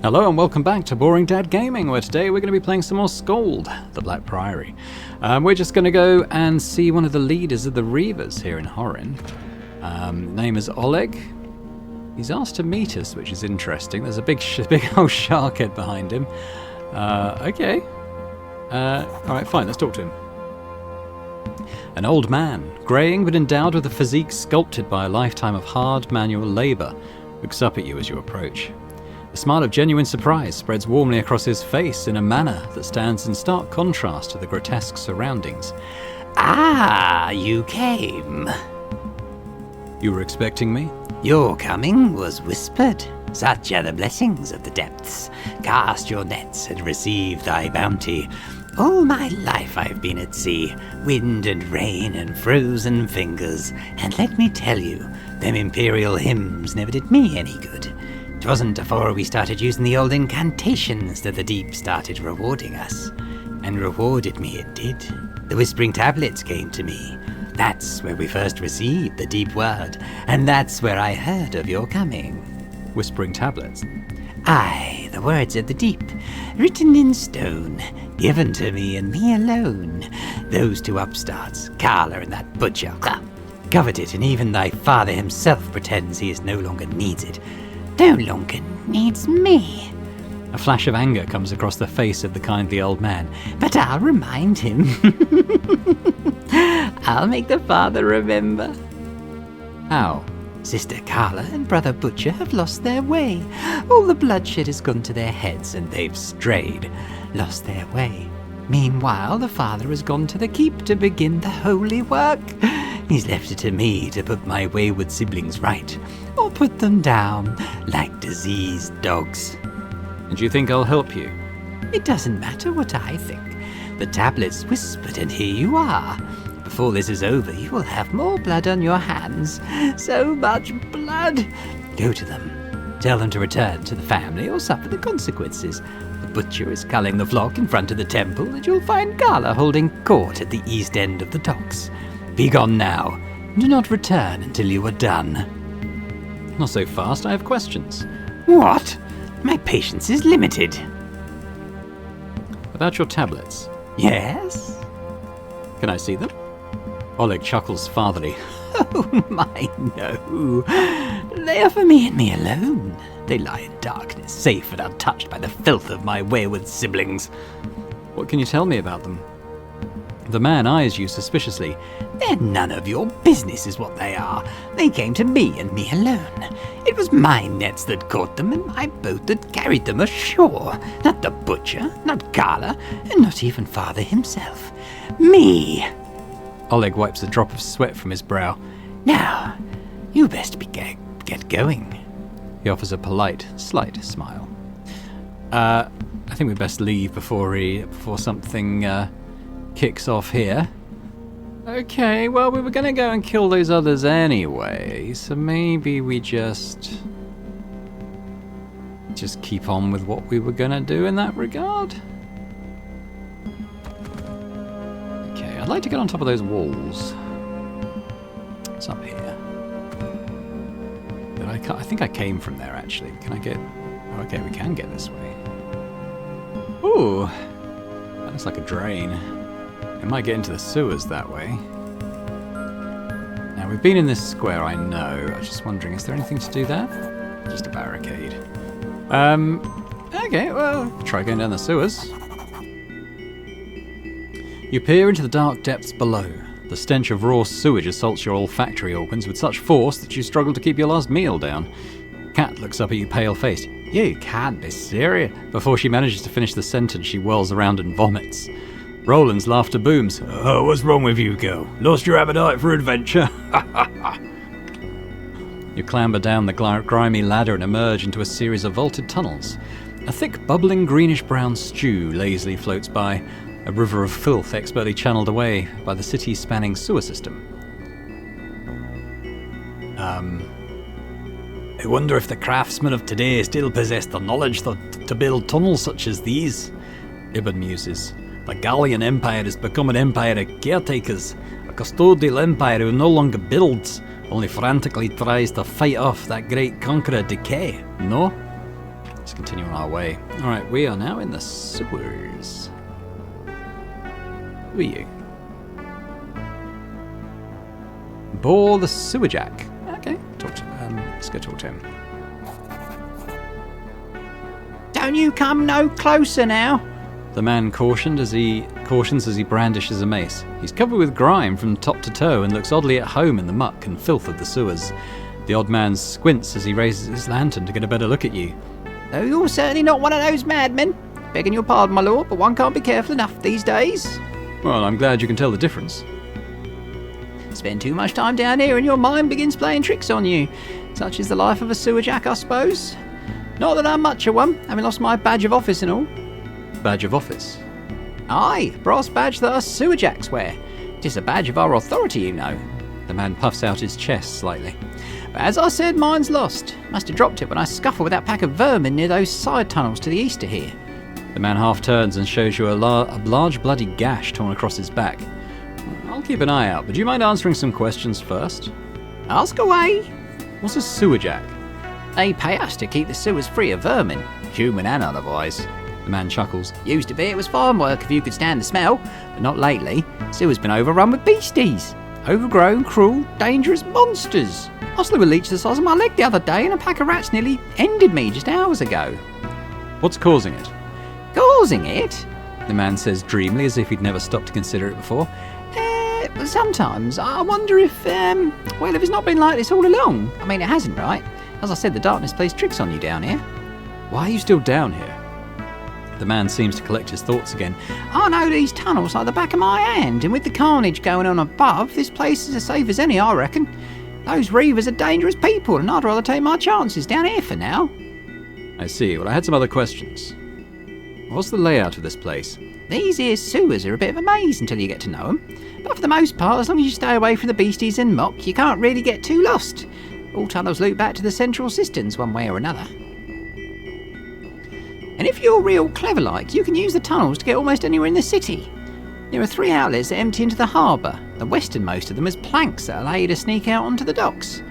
Hello and welcome back to Boring Dad Gaming, where today we're going to be playing some more Skald, the Black Priory. We're just going to go and see one of the leaders of the Reavers here in Horin. Name is Oleg. He's asked to meet us, which is interesting. There's a big old shark head behind him. Okay. Alright, fine, let's talk to him. An old man, greying but endowed with a physique sculpted by a lifetime of hard manual labour, looks up at you as you approach. A smile of genuine surprise spreads warmly across his face in a manner that stands in stark contrast to the grotesque surroundings. Ah, you came. You were expecting me? Your coming was whispered. Such are the blessings of the depths. Cast your nets and receive thy bounty. All my life I've been at sea, wind and rain and frozen fingers, and let me tell you, them imperial hymns never did me any good. 'Twasn't afore we started using the old incantations that the deep started rewarding us. And rewarded me it did. The whispering tablets came to me. That's where we first received the deep word, and that's where I heard of your coming. Whispering tablets? Aye, the words of the deep, written in stone, given to me and me alone. Those two upstarts, Carla and that butcher, covet it, and even thy father himself pretends he no longer needs it. No longer needs me. A flash of anger comes across the face of the kindly old man. But I'll remind him. I'll make the father remember. How? Sister Carla and Brother Butcher have lost their way. All the bloodshed has gone to their heads and they've strayed, lost their way. Meanwhile, the father has gone to the keep to begin the holy work. He's left it to me to put my wayward siblings right, or put them down like diseased dogs. And you think I'll help you? It doesn't matter what I think. The tablets whispered and here you are. Before this is over, you will have more blood on your hands. So much blood. Go to them. Tell them to return to the family or suffer the consequences. The butcher is culling the flock in front of the temple, and you'll find Carla holding court at the east end of the docks. Be gone now. Do not return until you are done. Not so fast, I have questions. What? My patience is limited. About your tablets. Yes? Can I see them? Oleg chuckles fatherly. Oh my, no. They are for me and me alone. They lie in darkness, safe and untouched by the filth of my wayward siblings. What can you tell me about them? The man eyes you suspiciously. They're none of your business is what they are. They came to me and me alone. It was my nets that caught them and my boat that carried them ashore. Not the butcher, not Carla, and not even father himself. Me. Oleg wipes a drop of sweat from his brow. Now, you best get going. He offers a polite, slight smile. I think we best leave before something kicks off here. Okay, well, we were going to go and kill those others anyway, so maybe we just keep on with what we were going to do in that regard. Okay, I'd like to get on top of those walls. It's up here. But I think I came from there, actually. Can I get... Oh, okay, we can get this way. Ooh, that looks like a drain. It might get into the sewers that way. Now, we've been in this square, I know. I was just wondering, is there anything to do there? Just a barricade. Okay, well, try going down the sewers. You peer into the dark depths below. The stench of raw sewage assaults your olfactory organs with such force that you struggle to keep your last meal down. Kat looks up at you pale-faced. You can't be serious. Before she manages to finish the sentence, she whirls around and vomits. Roland's laughter booms. Oh, what's wrong with you, girl? Lost your appetite for adventure? You clamber down the grimy ladder and emerge into a series of vaulted tunnels. A thick, bubbling greenish-brown stew lazily floats by, a river of filth expertly channeled away by the city's spanning sewer system. I wonder if the craftsmen of today still possess the knowledge to build tunnels such as these. Ibn muses. The Gallian Empire has become an empire of caretakers, a custodial empire who no longer builds, only frantically tries to fight off that great conqueror decay, no? Let's continue on our way. Alright, we are now in the sewers. Who are you? Bore the sewer jack. Okay, let's go talk to him. Don't you come no closer now. The man cautions as he brandishes a mace. He's covered with grime from top to toe and looks oddly at home in the muck and filth of the sewers. The odd man squints as he raises his lantern to get a better look at you. Oh, you're certainly not one of those madmen. Begging your pardon, my lord, but one can't be careful enough these days. Well, I'm glad you can tell the difference. Spend too much time down here and your mind begins playing tricks on you. Such is the life of a sewer jack, I suppose. Not that I'm much of one, having lost my badge of office and all. Badge of office? Aye, the brass badge that us sewer jacks wear. It is a badge of our authority, you know. The man puffs out his chest slightly. But as I said, mine's lost. Must have dropped it when I scuffled with that pack of vermin near those side tunnels to the east of here. The man half turns and shows you a large bloody gash torn across his back. I'll keep an eye out, but do you mind answering some questions first? Ask away. What's a sewer jack? They pay us to keep the sewers free of vermin, human and otherwise. The man chuckles. Used to be it was farm work if you could stand the smell, but not lately. Sewer's been overrun with beasties. Overgrown, cruel, dangerous monsters. I slew a leech the size of my leg the other day and a pack of rats nearly ended me just hours ago. What's causing it? Causing it? The man says dreamily, as if he'd never stopped to consider it before. Sometimes I wonder if it's not been like this all along. I mean, it hasn't, right? As I said, the darkness plays tricks on you down here. Why are you still down here? The man seems to collect his thoughts again. I know these tunnels like the back of my hand, and with the carnage going on above, this place is as safe as any, I reckon. Those reavers are dangerous people, and I'd rather take my chances down here for now. I see. Well, I had some other questions. What's the layout of this place? These here sewers are a bit of a maze until you get to know them. But for the most part, as long as you stay away from the beasties and muck, you can't really get too lost. All tunnels loop back to the central cisterns one way or another. And if you're real clever like, you can use the tunnels to get almost anywhere in the city. There are 3 outlets that empty into the harbour. The westernmost of them is planks that allow you to sneak out onto the docks.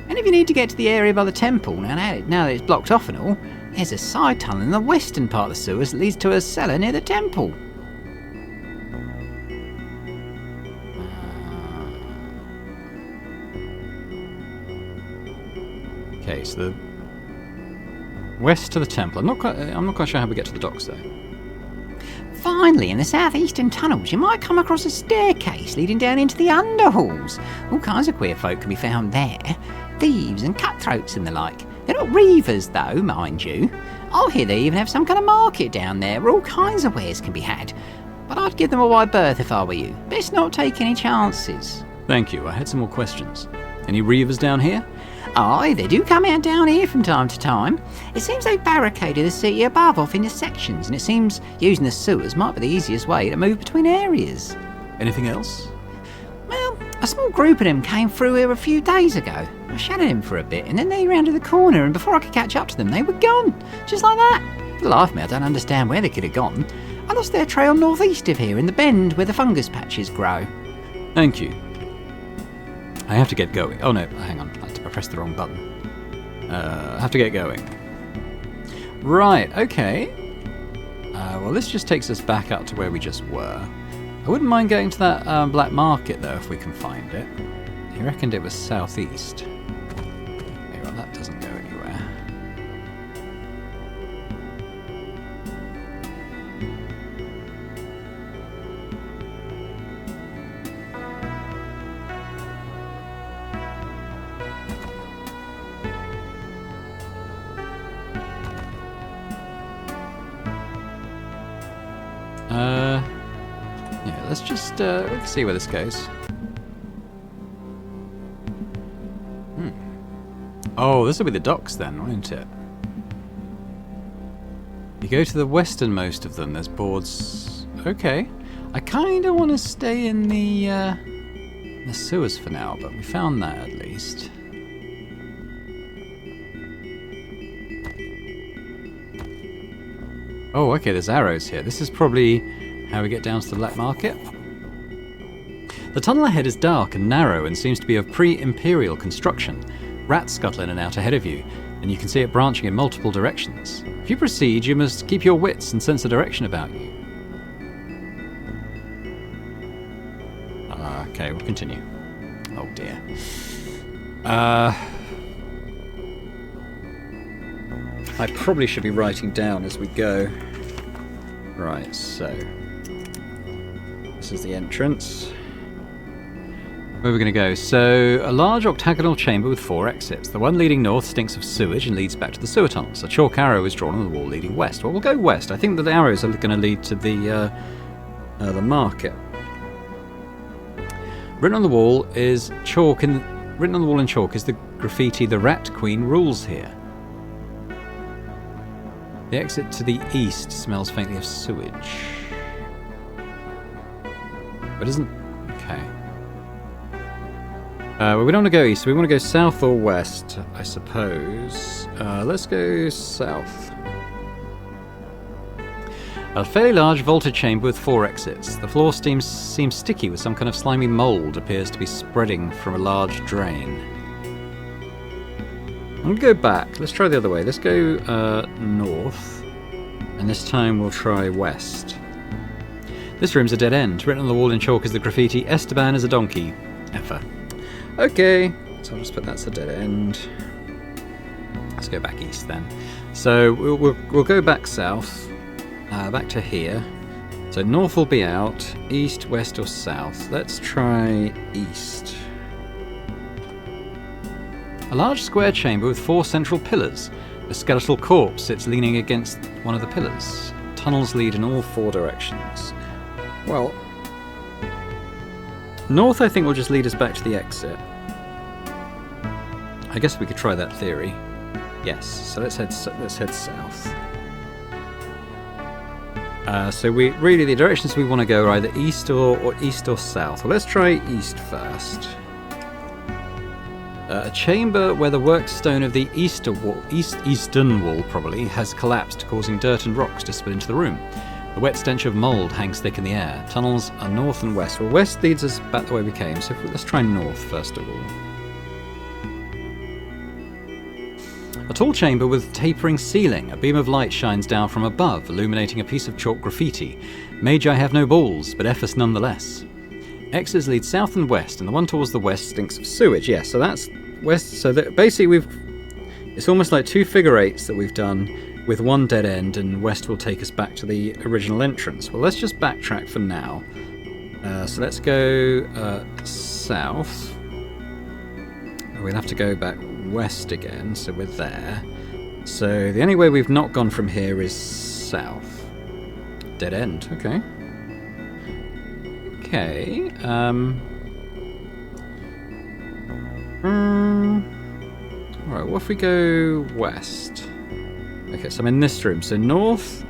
And if you need to get to the area by the temple, now that it's blocked off and all, there's a side tunnel in the western part of the sewers that leads to a cellar near the temple. Okay, so the west to the temple. I'm not quite sure how we get to the docks though. Finally, in the southeastern tunnels, you might come across a staircase leading down into the underhalls. All kinds of queer folk can be found there. Thieves and cutthroats and the like. They're not reavers though, mind you. I hear they even have some kind of market down there where all kinds of wares can be had. But I'd give them a wide berth if I were you. Best not take any chances. Thank you. I had some more questions. Any reavers down here? Aye, they do come out down here from time to time. It seems they've barricaded the city above off into sections, and it seems using the sewers might be the easiest way to move between areas. Anything else? Well, a small group of them came through here a few days ago. I shadowed them for a bit, and then they rounded the corner, and before I could catch up to them, they were gone. Just like that. For the life of me, I don't understand where they could have gone. I lost their trail northeast of here, in the bend where the fungus patches grow. Thank you. I have to get going. Oh no, hang on. I pressed the wrong button. I have to get going. Right, okay. Well, this just takes us back up to where we just were. I wouldn't mind going to that black market, though, if we can find it. He reckoned it was southeast. Okay, well, that doesn't go anywhere. Yeah, let's just let's see where this goes. Oh, this will be the docks then, won't it? You go to the westernmost of them, there's boards. Okay. I kind of want to stay in the sewers for now, but we found that at least. Oh, okay, there's arrows here. This is probably how we get down to the black market. The tunnel ahead is dark and narrow and seems to be of pre-imperial construction. Rats scuttle in and out ahead of you. and you can see it branching in multiple directions. If you proceed, you must keep your wits and sense of direction about you. Okay, we'll continue. Oh dear. I probably should be writing down as we go. Right, so this is the entrance. Where are we going to go? So, a large octagonal chamber with 4 exits. The one leading north stinks of sewage and leads back to the sewer tunnels. A chalk arrow is drawn on the wall leading west. Well, we'll go west. I think that the arrows are going to lead to the market. Written on the wall is chalk. Written on the wall in chalk is the graffiti, "The Rat Queen rules here." The exit to the east smells faintly of sewage. But isn't... Okay. Well, we don't want to go east, we want to go south or west, I suppose. Let's go south. A fairly large vaulted chamber with 4 exits. The floor seems sticky with some kind of slimy mould appears to be spreading from a large drain. I'm going to go back. Let's try the other way. Let's go north. And this time we'll try west. This room's a dead end. Written on the wall in chalk is the graffiti, "Esteban is a donkey. Effer." Okay. So I'll just put that's a dead end. Let's go back east then. So we'll go back south. Back to here. So north will be out. East, west or south. Let's try east. A large square chamber with 4 central pillars. A skeletal corpse sits leaning against one of the pillars. Tunnels lead in all 4 directions. Well, north I think will just lead us back to the exit. I guess we could try that theory. Yes, so let's head south. So the directions we want to go are either east or east or south. Well, let's try east first. A chamber where the workstone of the eastern wall probably has collapsed, causing dirt and rocks to spill into the room. The wet stench of mould hangs thick in the air. Tunnels are north and west. Well, west leads us back the way we came, so let's try north first of all. A tall chamber with tapering ceiling. A beam of light shines down from above, illuminating a piece of chalk graffiti. "Mage, I have no balls, but Ephes nonetheless." Exits lead south and west, and the one towards the west stinks of sewage. Yes, so that's west. So that basically it's almost like 2 figure 8s that we've done with 1 dead end, and west will take us back to the original entrance. Well, let's just backtrack for now. So let's go south. We'll have to go back west again, so we're there. So the only way we've not gone from here is south. Dead end, okay. Okay, alright, what if we go west? Okay, so I'm in this room, so north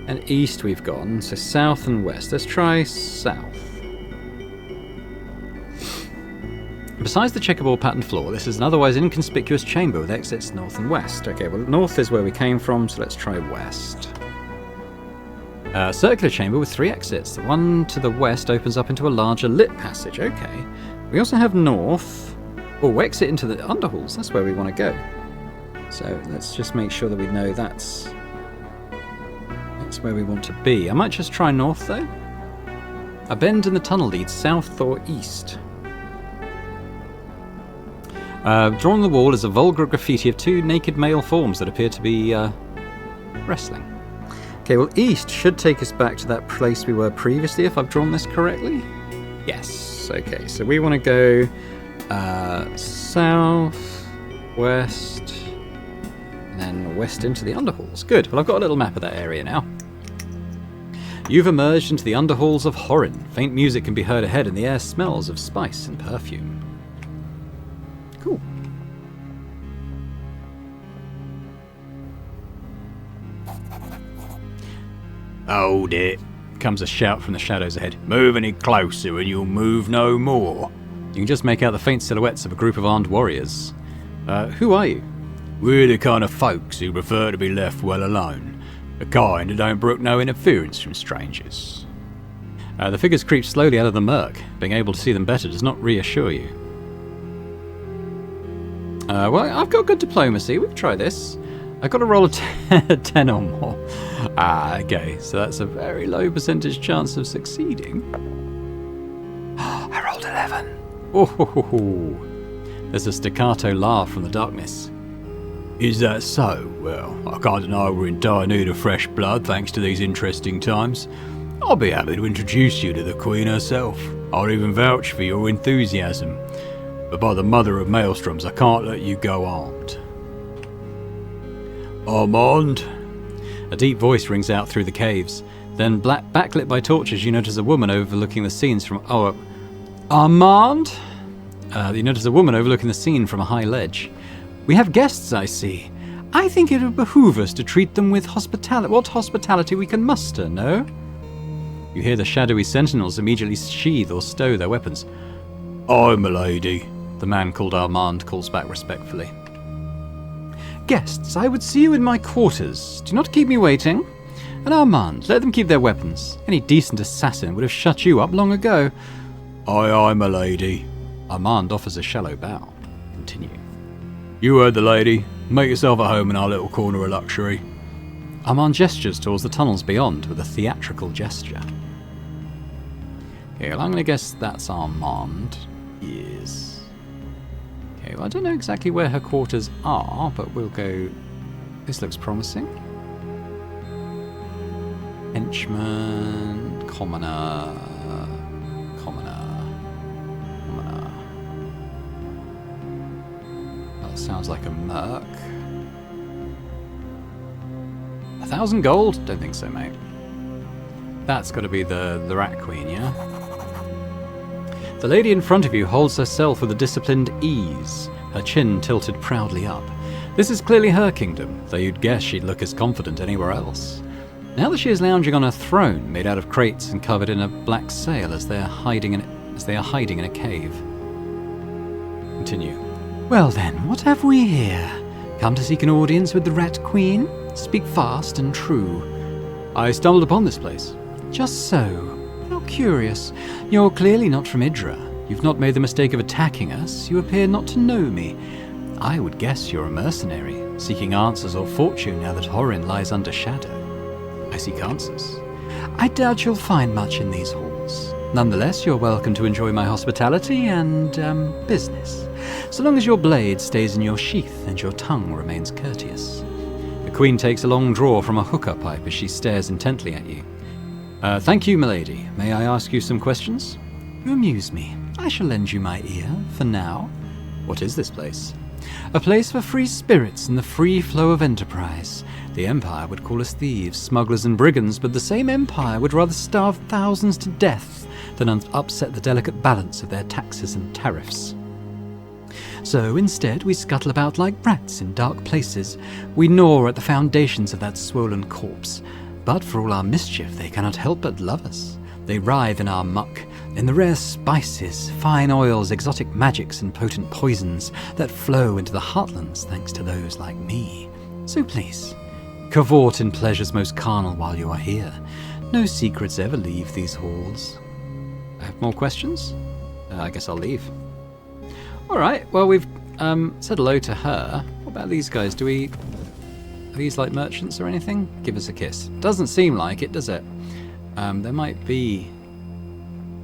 and east we've gone, so south and west. Let's try south. Besides the checkerboard patterned floor, this is an otherwise inconspicuous chamber with exits north and west. Okay, well, north is where we came from, so let's try west. A circular chamber with 3 exits. The one to the west opens up into a larger lit passage. Okay. We also have north. Oh, exit into the underhalls. That's where we want to go. So let's just make sure that we know that's where we want to be. I might just try north, though. A bend in the tunnel leads south or east. Drawn on the wall is a vulgar graffiti of 2 naked male forms that appear to be wrestling. Okay, well, east should take us back to that place we were previously, if I've drawn this correctly. Yes, okay, so we want to go south, west, and then west into the underhalls. Good, well, I've got a little map of that area now. You've emerged into the underhalls of Horin. Faint music can be heard ahead, and the air smells of spice and perfume. Cool. Hold it, comes a shout from the shadows ahead. Move any closer and you'll move no more. You can just make out the faint silhouettes of a group of armed warriors. Who are you? We're the kind of folks who prefer to be left well alone. The kind who don't brook no interference from strangers. The figures creep slowly out of the murk. Being able to see them better does not reassure you. Well, I've got good diplomacy. We can try this. I've got to roll a 10 or more. Okay. So that's a very low percentage chance of succeeding. I rolled 11. Oh, there's a staccato laugh from the darkness. Is that so? Well, I kinda know we're in dire need of fresh blood thanks to these interesting times. I'll be happy to introduce you to the Queen herself. I'll even vouch for your enthusiasm. But by the mother of maelstroms, I can't let you go armed. Armand? A deep voice rings out through the caves. Then, backlit by torches, you notice a woman overlooking the scenes from... Armand? You notice a woman overlooking the scene from a high ledge. We have guests, I see. I think it would behoove us to treat them with hospitality. What hospitality we can muster, no? You hear the shadowy sentinels immediately sheathe or stow their weapons. Aye, milady. The man called Armand calls back respectfully. Guests, I would see you in my quarters. Do not keep me waiting. And Armand, let them keep their weapons. Any decent assassin would have shut you up long ago. Aye, milady. Armand offers a shallow bow. Continue. You heard the lady. Make yourself at home in our little corner of luxury. Armand gestures towards the tunnels beyond with a theatrical gesture. Okay, well, I'm going to guess that's Armand. Yes. Okay, well, I don't know exactly where her quarters are, but we'll go... This looks promising. Henchman, commoner... That sounds like a merc. 1,000 gold? Don't think so, mate. That's got to be the Rat Queen, yeah? The lady in front of you holds herself with a disciplined ease, her chin tilted proudly up. This is clearly her kingdom, though you'd guess she'd look as confident anywhere else. Now that she is lounging on a throne made out of crates and covered in a black sail as they are hiding in a cave. Continue. Well then, what have we here? Come to seek an audience with the Rat Queen? Speak fast and true. I stumbled upon this place. Just so. How curious. You're clearly not from Idra. You've not made the mistake of attacking us. You appear not to know me. I would guess you're a mercenary, seeking answers or fortune now that Horin lies under shadow. I seek answers. I doubt you'll find much in these halls. Nonetheless, you're welcome to enjoy my hospitality and, business. So long as your blade stays in your sheath and your tongue remains courteous. The Queen takes a long draw from a hookah pipe as she stares intently at you. Thank you, milady. May I ask you some questions? You amuse me. I shall lend you my ear, for now. What is this place? A place for free spirits and the free flow of enterprise. The Empire would call us thieves, smugglers and brigands, but the same Empire would rather starve thousands to death than upset the delicate balance of their taxes and tariffs. So instead we scuttle about like rats in dark places. We gnaw at the foundations of that swollen corpse. But for all our mischief, they cannot help but love us. They writhe in our muck, in the rare spices, fine oils, exotic magics, and potent poisons that flow into the heartlands thanks to those like me. So please, cavort in pleasures most carnal while you are here. No secrets ever leave these halls. I have more questions? I guess I'll leave. Alright, well we've said hello to her. What about these guys? Are these like merchants or anything? Give us a kiss. Doesn't seem like it, does it? There might be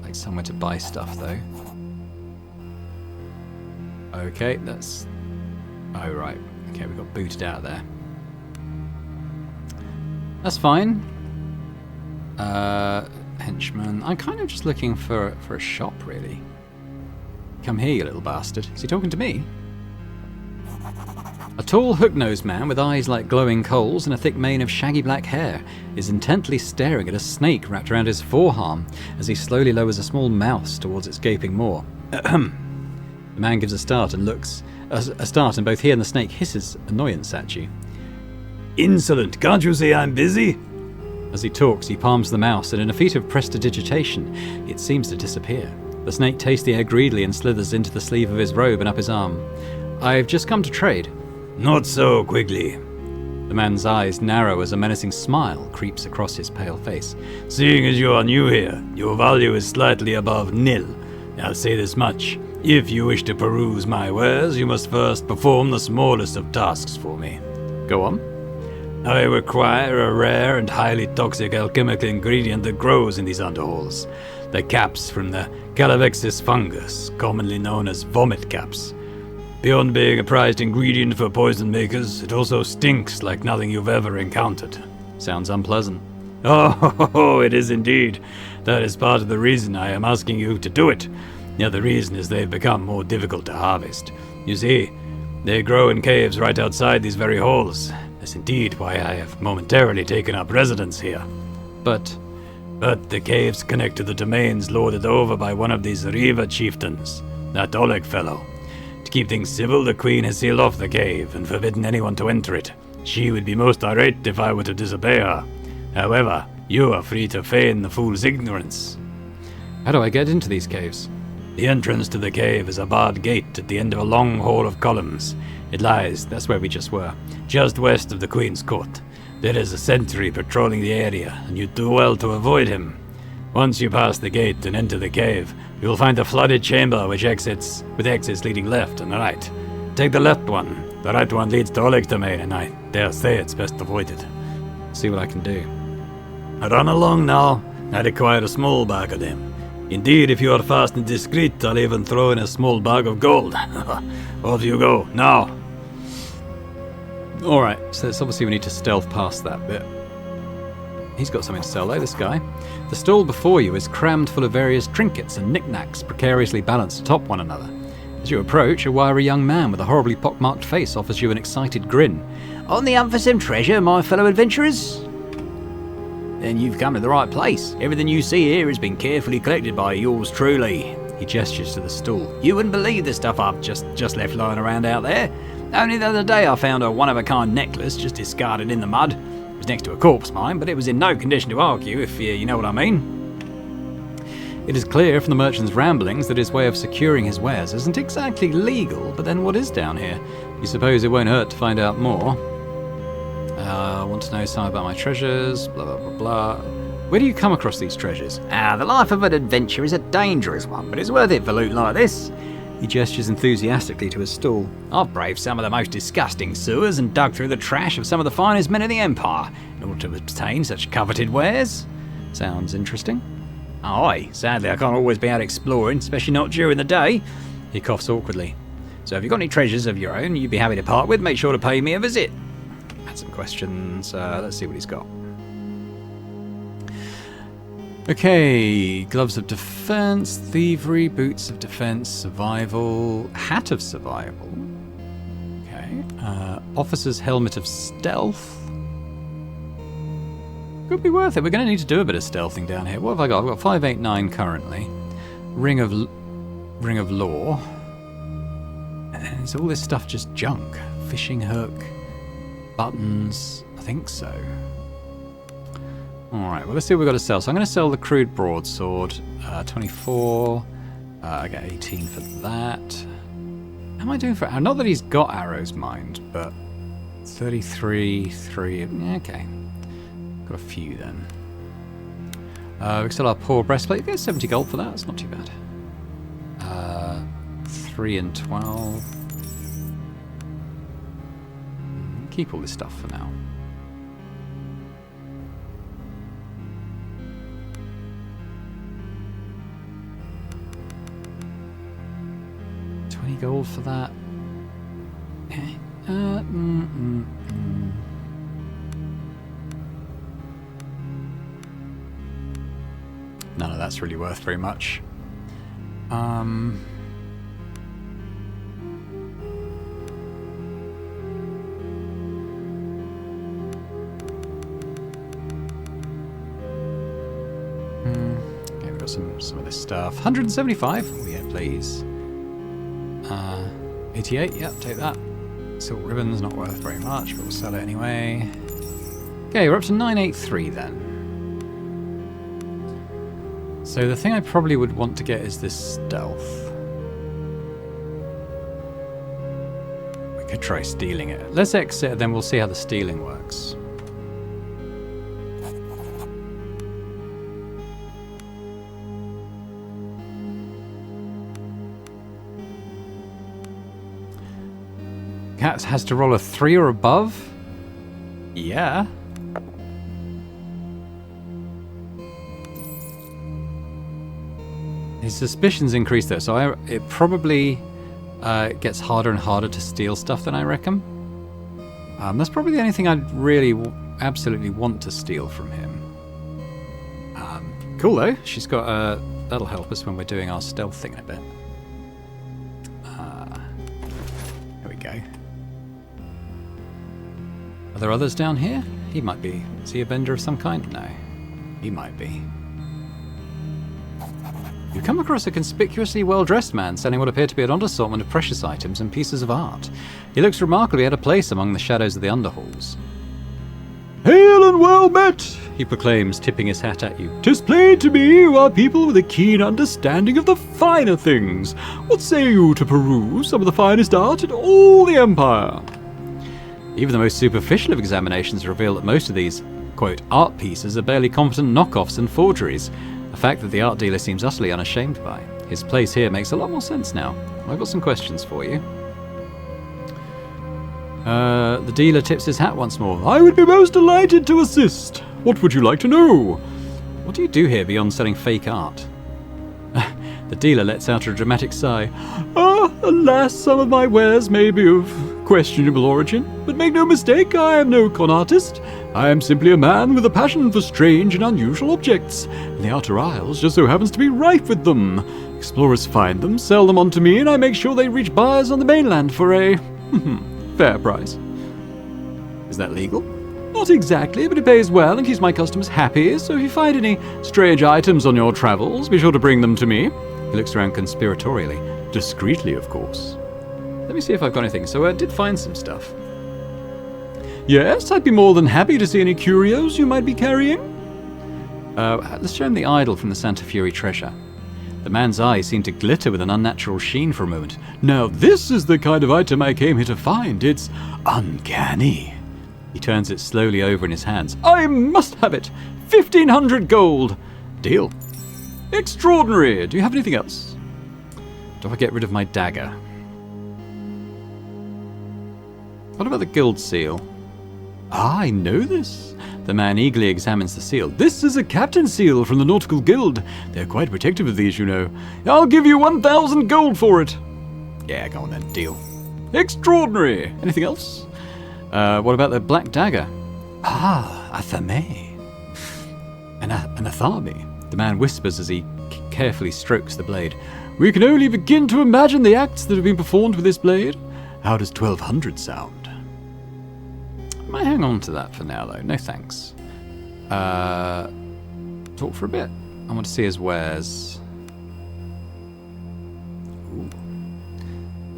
like somewhere to buy stuff though. Okay, that's... Oh right. Okay, we got booted out there. That's fine. Henchman. I'm kind of just looking for a shop, really. Come here, you little bastard. Is he talking to me? A tall, hook-nosed man with eyes like glowing coals and a thick mane of shaggy black hair is intently staring at a snake wrapped around his forearm as he slowly lowers a small mouse towards its gaping maw. The man gives a start and both he and the snake hisses annoyance at you. Insolent, can't you see I'm busy? As he talks, he palms the mouse, and in a feat of prestidigitation, it seems to disappear. The snake tastes the air greedily and slithers into the sleeve of his robe and up his arm. I've just come to trade. Not so quickly. The man's eyes narrow as a menacing smile creeps across his pale face. Seeing as you are new here, your value is slightly above nil. I'll say this much. If you wish to peruse my wares, you must first perform the smallest of tasks for me. Go on. I require a rare and highly toxic alchemical ingredient that grows in these underhalls. The caps from the Calavexis fungus, commonly known as vomit caps. Beyond being a prized ingredient for poison makers, it also stinks like nothing you've ever encountered. Sounds unpleasant. Oh, it is indeed. That is part of the reason I am asking you to do it. The other reason is they've become more difficult to harvest. You see, they grow in caves right outside these very halls. That's indeed why I have momentarily taken up residence here. But the caves connect to the domains lorded over by one of these Riva chieftains, that Oleg fellow. To keep things civil, the queen has sealed off the cave and forbidden anyone to enter it. She would be most irate if I were to disobey her. However, you are free to feign the fool's ignorance. how do I get into these caves? The entrance to the cave is a barred gate at the end of a long hall of columns. It lies, That's where we just were. just west of the Queen's Court. There is a sentry patrolling the area, and you'd do well to avoid him. Once you pass the gate and enter the cave, you will find a flooded chamber with exits leading left and right. Take the left one. The right one leads to Oleg's domain, and I dare say it's best avoided. See what I can do. Run along now. I require a small bag of them. Indeed, if you are fast and discreet, I'll even throw in a small bag of gold. Off you go, now. Alright, so it's obviously we need to stealth past that bit. He's got something to sell though, this guy. The stall before you is crammed full of various trinkets and knickknacks precariously balanced atop one another. As you approach, a wiry young man with a horribly pockmarked face offers you an excited grin. On the hunt for some treasure, my fellow adventurers? Then you've come to the right place. Everything you see here has been carefully collected by yours truly. He gestures to the stall. You wouldn't believe the stuff I've just left lying around out there. Only the other day I found a one-of-a-kind necklace just discarded in the mud. It was next to a corpse mine, but it was in no condition to argue, if you know what I mean. It is clear from the merchant's ramblings that his way of securing his wares isn't exactly legal, but then what is down here? You suppose it won't hurt to find out more. I want to know something about my treasures, blah blah blah blah. Where do you come across these treasures? The life of an adventurer is a dangerous one, but it's worth it for loot like this. He gestures enthusiastically to his stall. I've braved some of the most disgusting sewers and dug through the trash of some of the finest men in the Empire in order to obtain such coveted wares. Sounds interesting. Aye, sadly I can't always be out exploring, especially not during the day. He coughs awkwardly. So if you've got any treasures of your own you'd be happy to part with, make sure to pay me a visit. Had some questions. Let's see what he's got. Okay, gloves of defense, thievery, boots of defense, survival, hat of survival. Okay, officer's helmet of stealth. Could be worth it. We're going to need to do a bit of stealthing down here. What have I got? I've got 589 currently. Ring of law. And is all this stuff just junk? Fishing hook, buttons. I think so. Alright, well let's see what we've got to sell. So I'm going to sell the crude broadsword, 24, I get 18 for that. How am I doing for, not that he's got arrows mined, but 33, 3, okay. Got a few then. We can sell our poor breastplate, get 70 gold for that, that's not too bad. 3 and 12. Keep all this stuff for now. Gold for that. Okay. None of that's really worth very much. Okay, we've got some of this stuff. 175. Oh yeah, please. 88, yeah, take that. Silk ribbons, not worth very much, but we'll sell it anyway. Okay, we're up to 983 then. So the thing I probably would want to get is this stealth. We could try stealing it. Let's exit, then we'll see how the stealing works. Cat has to roll a 3 or above? Yeah. His suspicions increase though, so it probably gets harder and harder to steal stuff than I reckon. That's probably the only thing I'd really absolutely want to steal from him. Cool though, she's got that'll help us when we're doing our stealth thing in a bit. There we go. Are there others down here? He might be. Is he a vendor of some kind? No. He might be. You come across a conspicuously well-dressed man selling what appear to be an odd assortment of precious items and pieces of art. He looks remarkably out of place among the shadows of the underhalls. Hail and well met, he proclaims, tipping his hat at you. 'Tis plain to me you are people with a keen understanding of the finer things. What say you to peruse some of the finest art in all the Empire? Even the most superficial of examinations reveal that most of these, quote, art pieces are barely competent knockoffs and forgeries, a fact that the art dealer seems utterly unashamed by. His place here makes a lot more sense now. I've got some questions for you. The dealer tips his hat once more. I would be most delighted to assist. What would you like to know? What do you do here beyond selling fake art? The dealer lets out a dramatic sigh. Alas, some of my wares may be of questionable origin, but make no mistake, I am no con artist. I am simply a man with a passion for strange and unusual objects, and the Outer Isles just so happens to be rife with them. Explorers find them, sell them on to me, and I make sure they reach buyers on the mainland for a fair price. Is that legal? Not exactly, but it pays well and keeps my customers happy, so if you find any strange items on your travels, be sure to bring them to me. He looks around conspiratorially. Discreetly, of course. Let me see if I've got anything. So I did find some stuff. Yes, I'd be more than happy to see any curios you might be carrying. Let's show him the idol from the Santa Fury treasure. The man's eyes seemed to glitter with an unnatural sheen for a moment. Now this is the kind of item I came here to find. It's uncanny. He turns it slowly over in his hands. I must have it. 1,500 gold. Deal. Extraordinary. Do you have anything else? Do I get rid of my dagger? What about the guild seal? I know this. The man eagerly examines the seal. This is a captain's seal from the Nautical Guild. They're quite protective of these, you know. I'll give you 1,000 gold for it. Yeah, go on then. Deal. Extraordinary. Anything else? What about the black dagger? A thame. An athame. The man whispers as he carefully strokes the blade. We can only begin to imagine the acts that have been performed with this blade. How does 1,200 sound? I might hang on to that for now, though. No thanks. Talk for a bit. I want to see his wares. Ooh.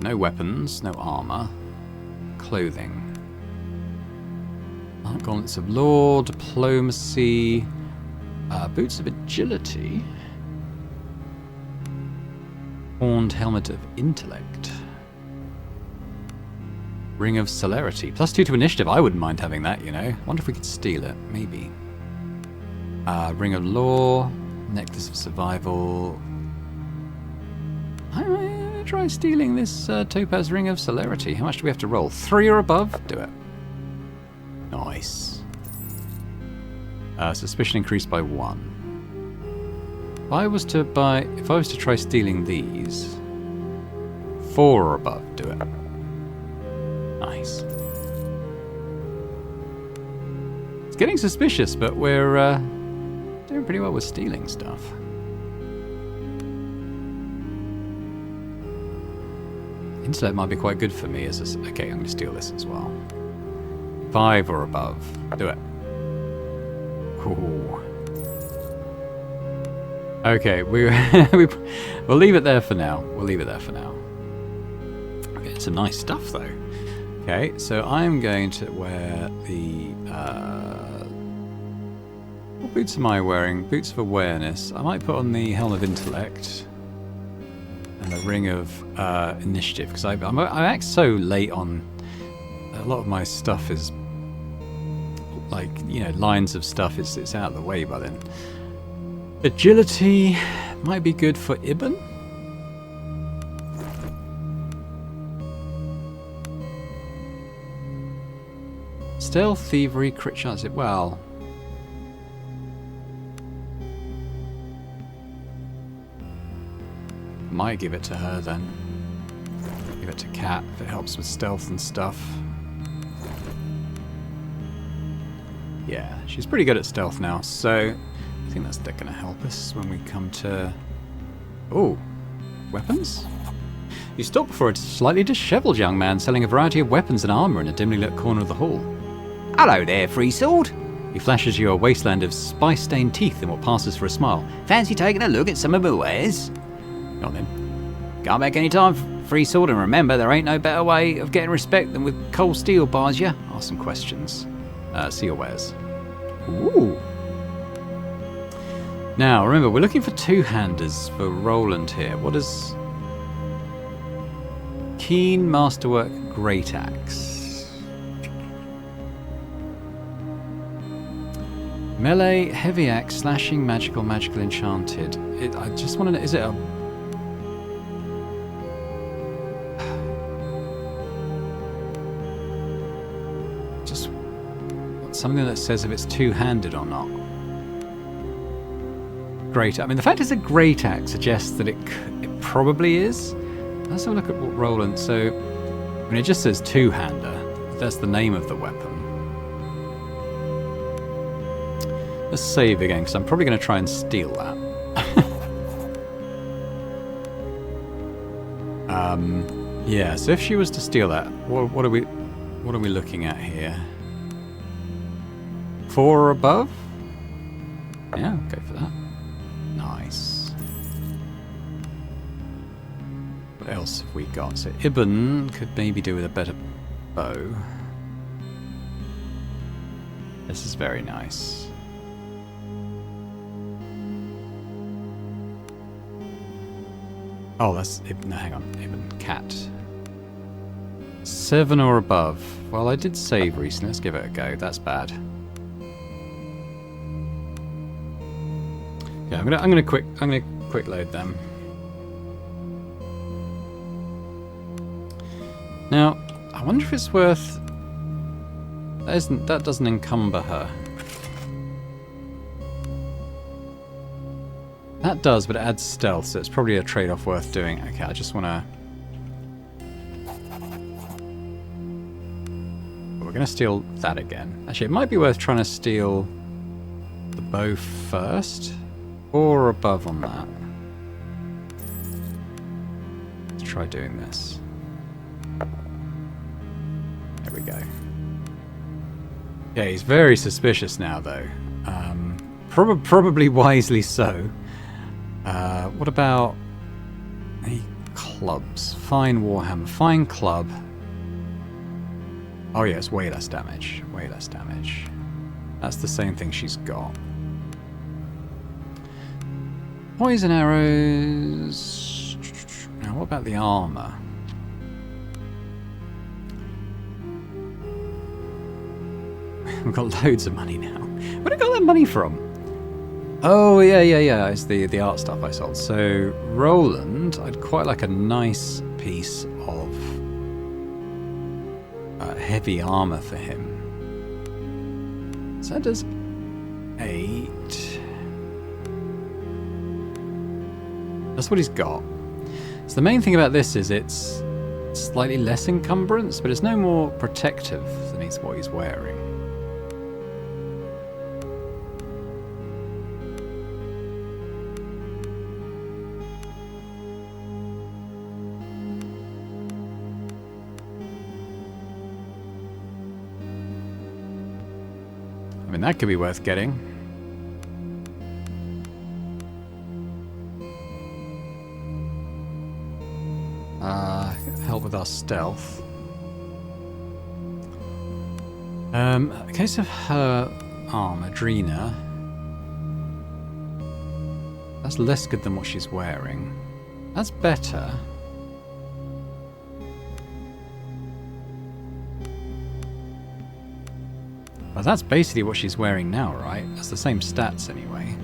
No weapons, no armor. Clothing. Gauntlets of law, diplomacy, boots of agility, horned helmet of intellect, ring of celerity, +2 to initiative. I wouldn't mind having that, you know. Wonder if we could steal it, maybe. Ring of law, necklace of survival. I'm gonna try stealing this topaz ring of celerity. How much do we have to roll? 3 or above? Do it. Nice. Suspicion increased by 1. If I was to try stealing these, 4 or above, do it. Nice. It's getting suspicious, but we're doing pretty well with stealing stuff. Intellect might be quite good for me as a... Okay, I'm going to steal this as well. 5 or above. Do it. Ooh. Okay, we'll leave it there for now. We'll leave it there for now. Okay, some nice stuff though. Okay, so I'm going to wear the... what boots am I wearing? Boots of awareness. I might put on the helm of intellect. And the ring of initiative. Because I act so late on... A lot of my stuff is... Like, you know, lines of stuff, it's out of the way by then. Agility might be good for Ibn. Stealth, thievery, crit chance. Well, might give it to her then. Give it to Cat if it helps with stealth and stuff. Yeah, she's pretty good at stealth now, so I think that's going to help us when we come to... Oh, weapons? You stop before a slightly dishevelled young man selling a variety of weapons and armour in a dimly lit corner of the hall. Hello there, free sword. He flashes you a wasteland of spice-stained teeth in what passes for a smile. Fancy taking a look at some of my wares? Go on then. Come back any time, free sword, and remember there ain't no better way of getting respect than with cold steel, bars ya. Ask some questions. See your wares. Ooh. Now, remember, we're looking for two-handers for Roland here. What is... Keen Masterwork Great Axe. Melee, Heavy Axe, Slashing, Magical, Magical Enchanted. I just want to know, is it a... Just something that says if it's two-handed or not. Great. I mean, the fact it's a great axe suggests that it probably is. Let's have a look at what Roland... So, I mean, it just says two-hander. That's the name of the weapon. Let's save again, because I'm probably going to try and steal that. Yeah, so if she was to steal that, what are we looking at here? 4 or above? Yeah, go for that. Nice. What else have we got? So Ibn could maybe do with a better bow. This is very nice. Oh, that's Ibn. No, hang on. Ibn. Cat. 7 or above. Well, I did save recently. Let's give it a go. That's bad. Yeah, I'm gonna quick load them. Now, I wonder if it's worth... That doesn't encumber her. That does, but it adds stealth, so it's probably a trade-off worth doing. Okay, I just want to... We're going to steal that again. Actually, it might be worth trying to steal the bow first, or above on that. Let's try doing this. There we go. Yeah, he's very suspicious now, though. Probably wisely so. What about any clubs? Fine Warhammer. Fine club. Oh yeah, it's way less damage. Way less damage. That's the same thing she's got. Poison arrows. Now what about the armor? We've got loads of money now. Where did I got that money from? Oh, yeah. It's the art stuff I sold. So, Roland, I'd quite like a nice piece of heavy armor for him. So that does 8. That's what he's got. So the main thing about this is it's slightly less encumbrance, but it's no more protective than what he's wearing. I mean, that could be worth getting. Help with our stealth. In case of her arm, Adrena, that's less good than what she's wearing. That's better. Well, that's basically what she's wearing now, right? That's the same stats anyway.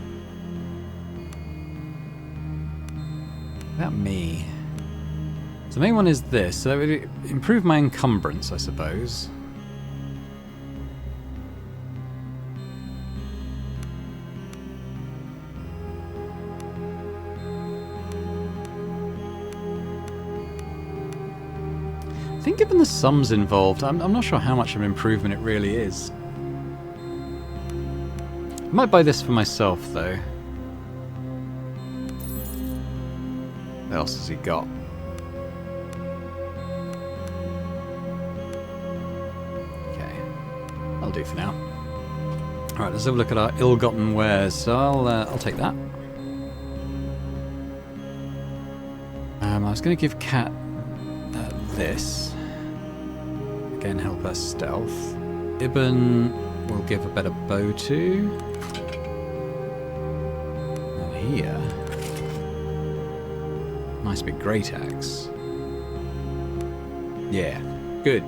About me. So the main one is this. So that would improve my encumbrance, I suppose. think given the sums involved, I'm not sure how much of an improvement it really is. I might buy this for myself, though. What else has he got? Okay. That'll do for now. Alright, let's have a look at our ill-gotten wares. So I'll take that. I was going to give Kat this. Again, help her stealth. Ibn will give a better bow to. And here, nice big great axe. Yeah, good.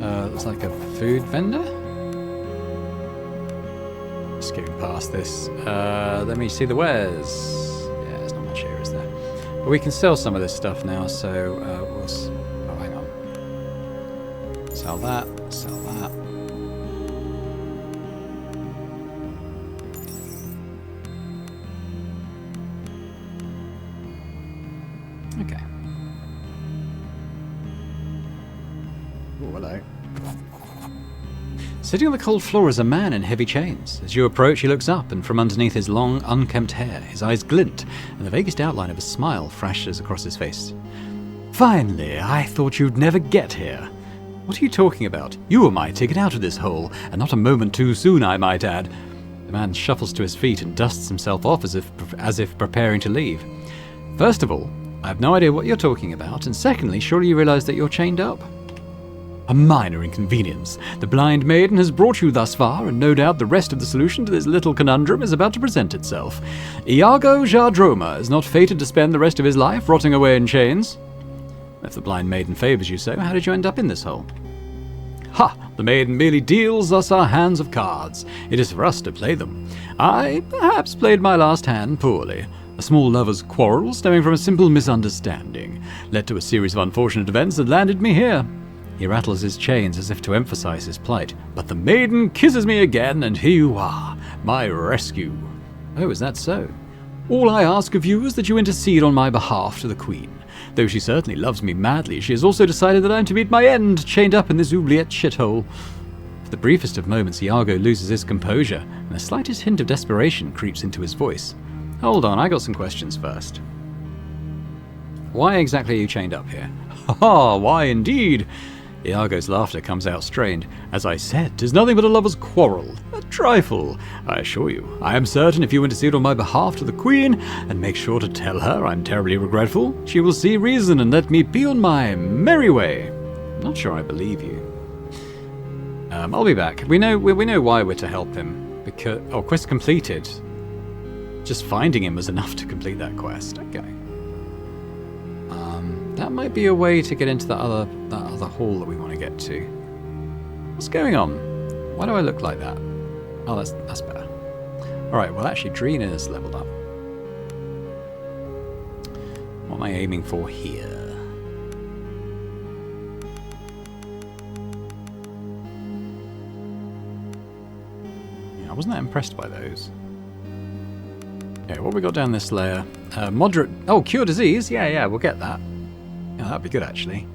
Looks like a food vendor. Skipping past this. Let me see the wares. Yeah, there's not much here, is there? But we can sell some of this stuff now, so oh, hang on. Sell that, sell that. Okay. Oh, hello. Sitting on the cold floor is a man in heavy chains. As you approach, he looks up, and from underneath his long, unkempt hair, his eyes glint, and the vaguest outline of a smile flashes across his face. Finally, I thought you'd never get here. What are you talking about? You were my ticket out of this hole, and not a moment too soon, I might add. The man shuffles to his feet and dusts himself off as if preparing to leave. First of all, I have no idea what you're talking about, and secondly, surely you realize that you're chained up? A minor inconvenience. The blind maiden has brought you thus far, and no doubt the rest of the solution to this little conundrum is about to present itself. Iago Jardroma is not fated to spend the rest of his life rotting away in chains. If the blind maiden favours you so, how did you end up in this hole? Ha! The maiden merely deals us our hands of cards. It is for us to play them. I perhaps played my last hand poorly. A small lover's quarrel stemming from a simple misunderstanding led to a series of unfortunate events that landed me here. He rattles his chains as if to emphasize his plight. But the maiden kisses me again, and here you are, my rescue. Oh, is that so? All I ask of you is that you intercede on my behalf to the Queen. Though she certainly loves me madly, she has also decided that I am to meet my end, chained up in this oubliette shithole. For the briefest of moments, Iago loses his composure, and the slightest hint of desperation creeps into his voice. Hold on, I got some questions first. Why exactly are you chained up here? Ha, why indeed? Iago's laughter comes out strained. As I said, 'tis nothing but a lover's quarrel. A trifle, I assure you. I am certain if you intercede on my behalf to the Queen, and make sure to tell her I'm terribly regretful, she will see reason and let me be on my merry way. I'm not sure I believe you. I'll be back. We know why we're to help him. Because quest completed. Just finding him was enough to complete that quest. Okay. That might be a way to get into that other hall that we want to get to. What's going on? Why do I look like that? Oh, that's better. Alright, well actually Dreena's leveled up. What am I aiming for here? Yeah, I wasn't that impressed by those. Okay, what we got down this layer? Moderate... Oh, cure disease? Yeah, we'll get that. Yeah, that'd be good, actually.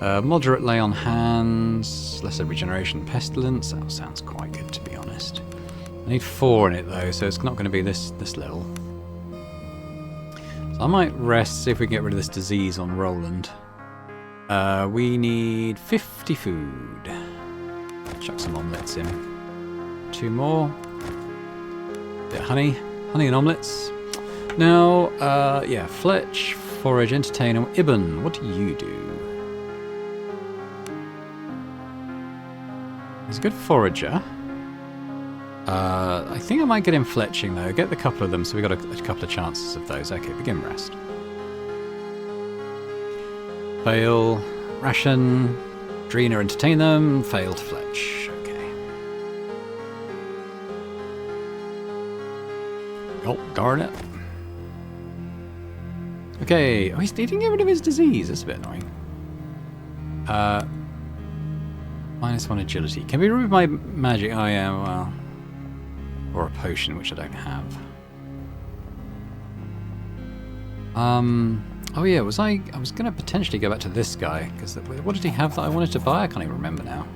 Moderate lay on hands, lesser regeneration, pestilence. That sounds quite good, to be honest. I need 4 in it, though, so it's not going to be this little. So I might rest, see if we can get rid of this disease on Roland. We need 50 food. Chuck some omelettes in. 2 more. Bit of honey. Honey and omelettes. Now, yeah, Fletch, forage, entertain, and Ibn, what do you do? He's a good forager. I think I might get him fletching, though. Get the couple of them, so we got a couple of chances of those. Okay, begin rest. Fail. Ration. Dreena, entertain them. Failed fletch. Okay. Oh, darn it. Okay, oh, he didn't get rid of his disease. That's a bit annoying. -1 agility. Can we remove my magic? Oh yeah, well. Or a potion, which I don't have. Oh yeah, I was going to potentially go back to this guy, because what did he have that I wanted to buy? I can't even remember now.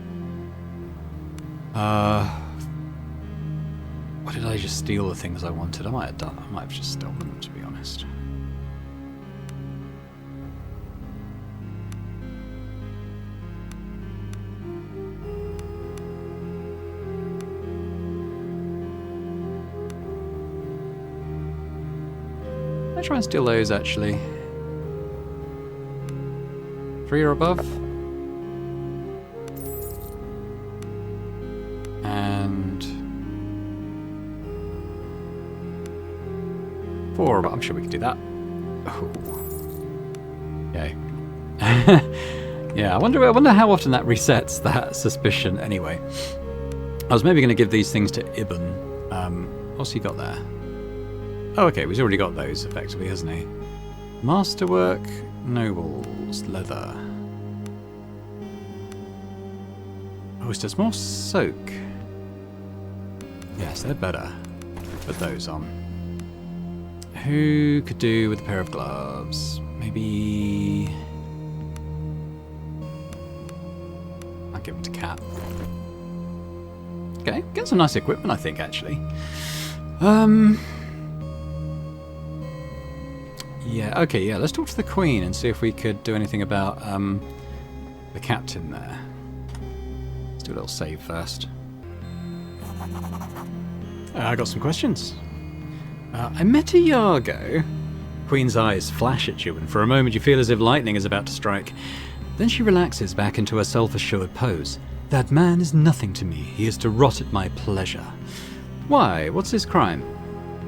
What did I just steal the things I wanted? I might have done. I might have just stolen them, to be honest. I'll try and steal those, actually. 3 or above. And 4 or above. I'm sure we can do that. Oh. Yay. Yeah, I wonder how often that resets that suspicion. Anyway, I was maybe going to give these things to Ibn. What's he got there? Oh, okay, he's already got those, effectively, hasn't he? Masterwork, nobles, leather. Oh, it does more soak. Yes, they're better. Put those on. Who could do with a pair of gloves? Maybe... I'll give them to Cat. Okay, get some nice equipment, I think, actually. Yeah, okay, yeah, let's talk to the Queen and see if we could do anything about the captain there. Let's do a little save first. I got some questions. I met a Iago. Queen's eyes flash at you, and for a moment you feel as if lightning is about to strike. Then she relaxes back into her self-assured pose. That man is nothing to me. He is to rot at my pleasure. Why? What's his crime?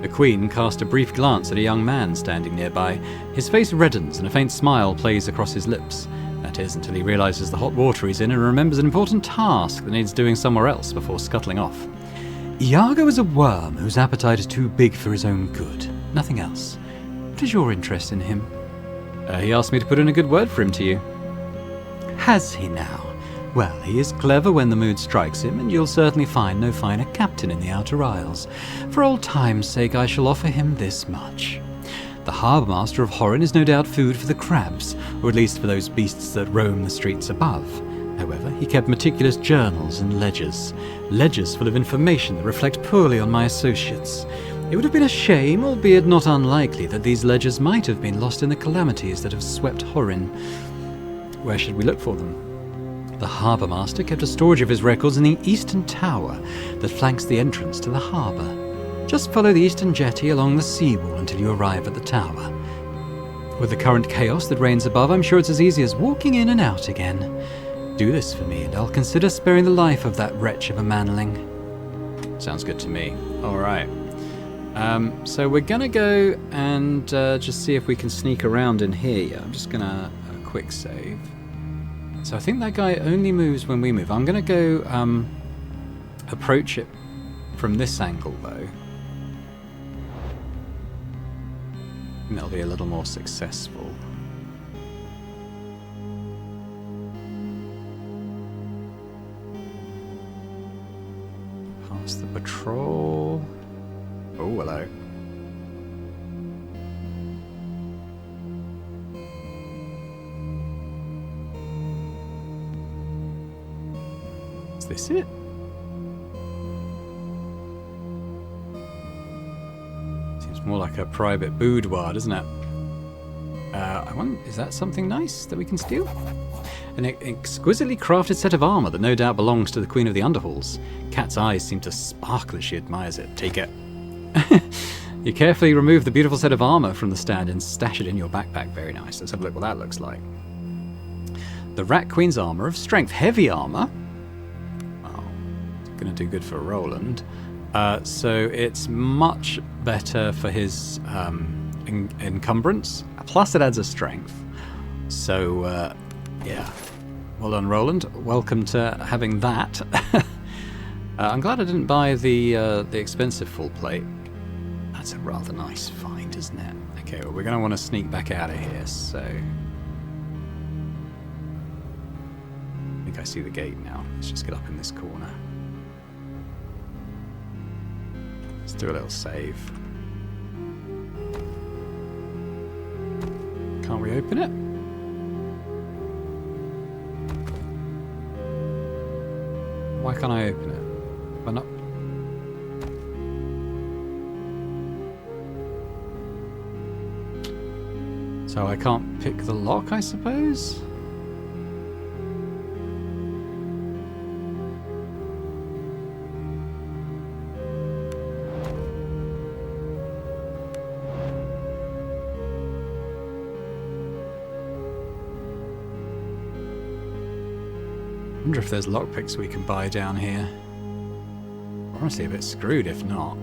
The Queen cast a brief glance at a young man standing nearby. His face reddens and a faint smile plays across his lips. That is, until he realizes the hot water he's in and remembers an important task that needs doing somewhere else before scuttling off. Iago is a worm whose appetite is too big for his own good. Nothing else. What is your interest in him? He asked me to put in a good word for him to you. Has he now? Well, he is clever when the mood strikes him, and you'll certainly find no finer captain in the Outer Isles. For old time's sake, I shall offer him this much. The harbour-master of Horin is no doubt food for the crabs, or at least for those beasts that roam the streets above. However, he kept meticulous journals and ledgers full of information that reflect poorly on my associates. It would have been a shame, albeit not unlikely, that these ledgers might have been lost in the calamities that have swept Horin. Where should we look for them? The harbour-master kept a storage of his records in the eastern tower that flanks the entrance to the harbour. Just follow the eastern jetty along the seawall until you arrive at the tower. With the current chaos that reigns above, I'm sure it's as easy as walking in and out again. Do this for me, and I'll consider sparing the life of that wretch of a manling. Sounds good to me. All right. So we're going to go and just see if we can sneak around in here. Yeah, I'm just going to quick save. So I think that guy only moves when we move. I'm going to go approach it from this angle, though. I think that'll be a little more successful. Past the patrol. Oh, hello. Is this it? Seems more like a private boudoir, doesn't it? I wonder, is that something nice that we can steal? An exquisitely crafted set of armour that no doubt belongs to the Queen of the Underhalls. Cat's eyes seem to sparkle as she admires it. Take it. You carefully remove the beautiful set of armour from the stand and stash it in your backpack. Very nice. Let's have a look what that looks like. The Rat Queen's armour of strength. Heavy armour. Well, it's going to do good for Roland. So it's much better for his encumbrance. Plus it adds a strength. So, yeah. Well done, Roland. Welcome to having that. I'm glad I didn't buy the expensive full plate. That's a rather nice find, isn't it? Okay, well, we're going to want to sneak back out of here, so... I think I see the gate now. Let's just get up in this corner. Let's do a little save. Can't we open it? Why can't I open it? Why not? So I can't pick the lock, I suppose? I wonder if there's lockpicks we can buy down here. I'm honestly a bit screwed if not.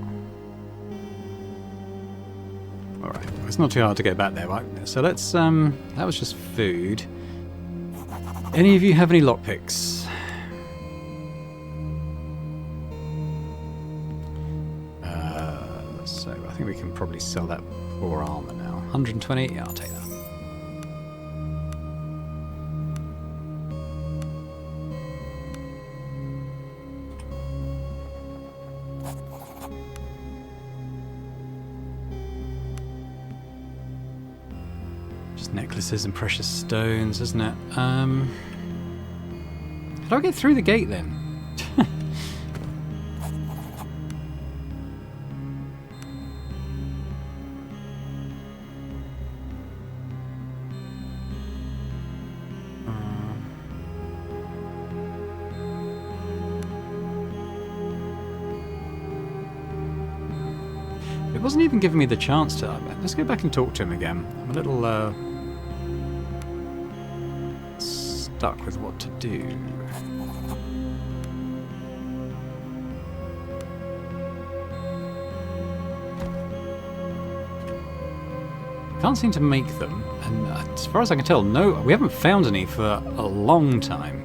Alright, well, it's not too hard to get back there, right? So let's, that was just food. Any of you have any lockpicks? So I think we can probably sell that poor armor now. 120? Yeah, I'll take that. Necklaces and precious stones, isn't it? How do I get through the gate then? It wasn't even giving me the chance to. Let's go back and talk to him again. I'm a little stuck with what to do. Can't seem to make them, and as far as I can tell, no, we haven't found any for a long time.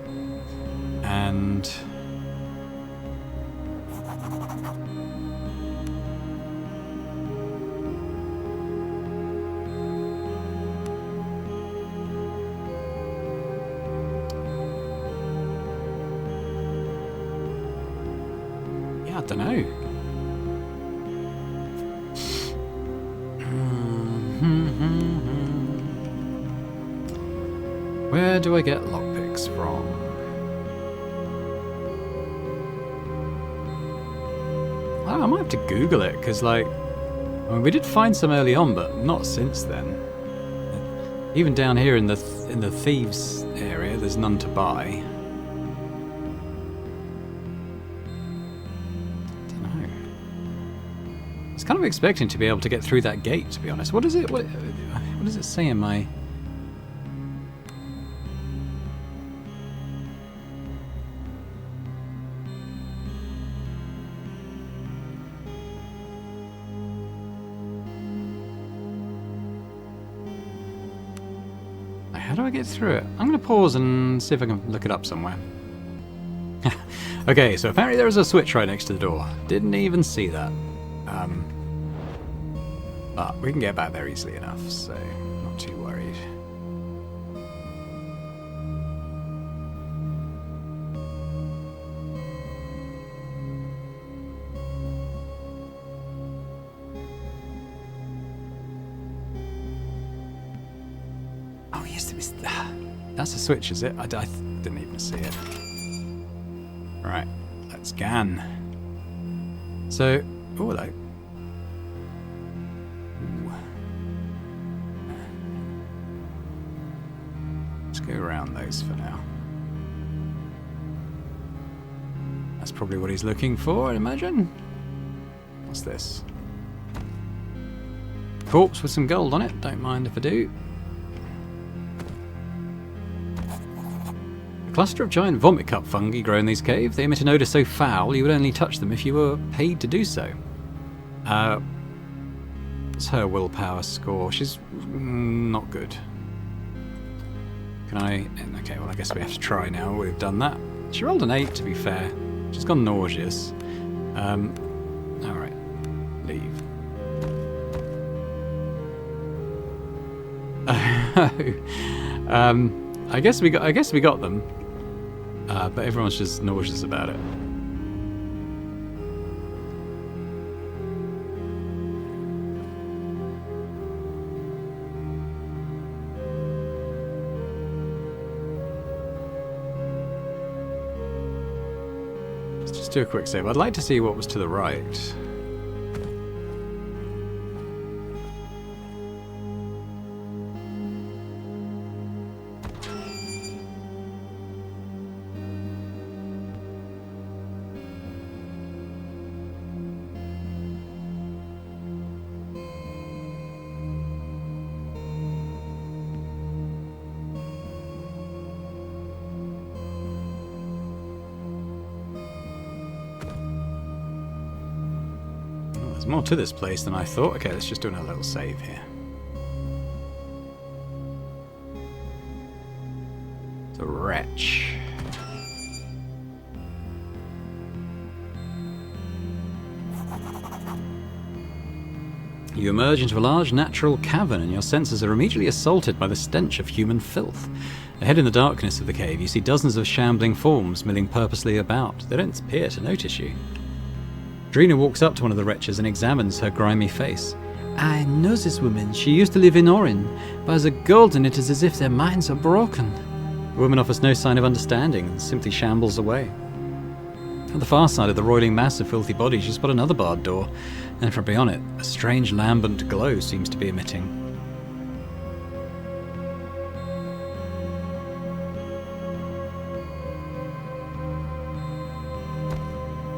And I don't know. Where do I get lockpicks from? I might have to Google it, because, like, I mean, we did find some early on, but not since then. Even down here in the thieves area, there's none to buy. I was kind of expecting to be able to get through that gate, to be honest. What is it? What does it say in my... How do I get through it? I'm going to pause and see if I can look it up somewhere. Okay, so apparently there is a switch right next to the door. Didn't even see that. But we can get back there easily enough, so not too worried. Oh yes, there is. That's a switch, is it? I didn't even see it. Right, let's scan. So, oh hello. Go around those for now. That's probably what he's looking for, I imagine. What's this? Corpse with some gold on it. Don't mind if I do. A cluster of giant vomit cup fungi grow in these caves. They emit an odour so foul you would only touch them if you were paid to do so. What's her willpower score? She's not good. Can I... Okay, well I guess we have to try now. We've done that. She rolled an 8 to be fair. She's gone nauseous. Alright. Leave. I guess we got them. But everyone's just nauseous about it. just do a quick save. I'd like to see what was to the right. There's more to this place than I thought. Okay, let's just do another little save here. The wretch. You emerge into a large natural cavern and your senses are immediately assaulted by the stench of human filth. Ahead in the darkness of the cave, you see dozens of shambling forms milling purposely about. They don't appear to notice you. Drina walks up to one of the wretches and examines her grimy face. I know this woman. She used to live in Orin. By the golden, it is as if their minds are broken. The woman offers no sign of understanding and simply shambles away. At the far side of the roiling mass of filthy bodies, you spot another barred door, and from beyond it, a strange lambent glow seems to be emitting.